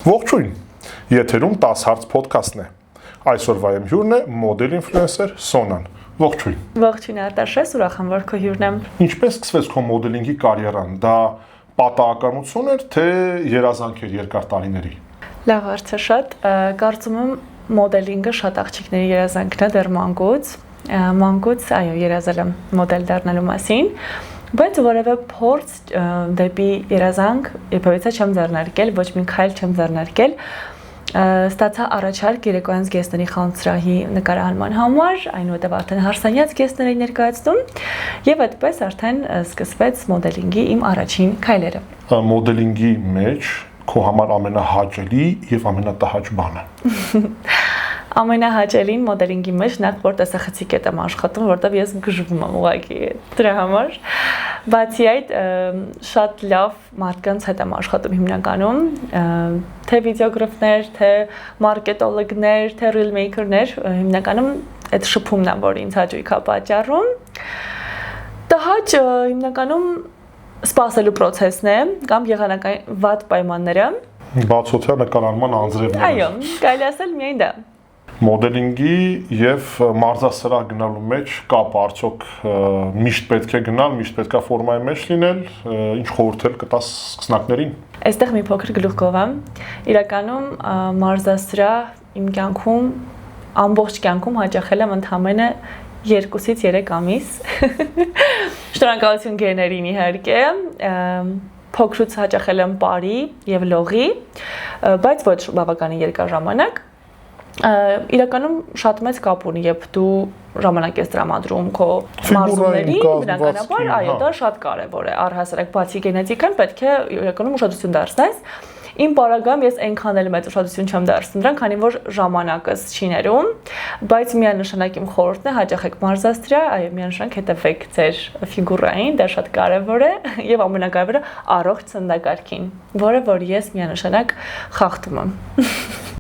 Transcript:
Ողջույն, եթերում 10 հարց փոդքասթն է։ Այսօրվա իմ հյուրն է մոդել ինֆլուենսեր Սոնան։ Ողջույն։ Ողջույն Արտաշես, ուրախ եմ, որ քո հյուրն եմ։ Ինչպես սկսվեց քո մոդելինգի կարիերան, դա պատահականություն էր, թե երազանք էր երկար տարիների։ Լավ հարց է շատ, կարծում եմ մոդելինգը շատ աղջիկների երազանքն է դեռ մանկուց, այո, երազել եմ մոդել դառնալու մասին, բայց որևէ փորձ դեպի երազանք երբևէ չեմ ձեռնարկել, ոչ մի քայլ չեմ ձեռնարկել։ Ստացա առաջարկ երեկոյան զգեստների խանութսրահի նկարահանման համար, այնուհետև արդեն հարսանյաց զգեստներ էի ներկայացնում եւ այդպես արդեն սկսվեց մոդելինգի իմ առաջին քայլերը։ Մոդելինգի մեջ քո համար ամենահաճելի եւ ամենատհաճ բանը։ Ամենահաճելին մոդելինգի մեջ նախ որ տեսախցիկ հետ եմ աշխատում, որտեղ ես գժվում եմ ուղղակի դրա համար։ Բացի այդ, շատ լավ մարդկանց հետ եմ աշխատում հիմնականում, թե վիդեոգրաֆներ, թե մարքետոլոգներ, թե ռիլ մեյքերներ, հիմնականում այդ շփումն է, որ ինձ հաճույք է պատճառում։ Տհաճ հիմնականում սպասելու process-ն է կամ եղանակային վատ պայմանները։ Բացօթյա նկարահանման անձրևները։ Այո, կարելի ասել միայն դա։ Մոդելինգի եւ մարզասրահ գնալու մեջ կապ արդյոք միշտ պետք է գնալ, միշտ պետք է ֆորմայի մեջ լինել, ինչ խորհուրդ կտաս սկսնակներին։ Այստեղ մի փոքր գլուխ գովեմ։ Իրականում մարզասրահ իմ կյանքում ամբողջ կյանքում հաճախել եմ ընդամենը 2-ից 3 ամիս։ Շնորհակալություն գեներին իհարկե։ Փոքրուց հաճախել եմ Պարի եւ Լողի, բայց ոչ բավականին երկար ժամանակ։ Իրականում շատ մեծ կապ ունի, երբ դու ժամանակ ես տրամադրում քո մարզումների, բնականաբար, այո, դա շատ կարևոր է, առհասարակ բացի գենետիկան պետք է իրականում ուշադրություն դարձնես։ Իմ պարագայում ես այնքան էլ մեծ ուշադրություն չեմ դարձնում դրան, քանի որ ժամանակս չի ներում, բայց միանշանակ իմ խորհուրդն է հաճախեք մարզասրահ, այո, միանշանակ հետևեք ձեր ֆիգուրային, դա շատ կարևոր է եւ ամենակարևորը առողջ ծննդակարգին, որը որ ես միանշանակ խախտում եմ։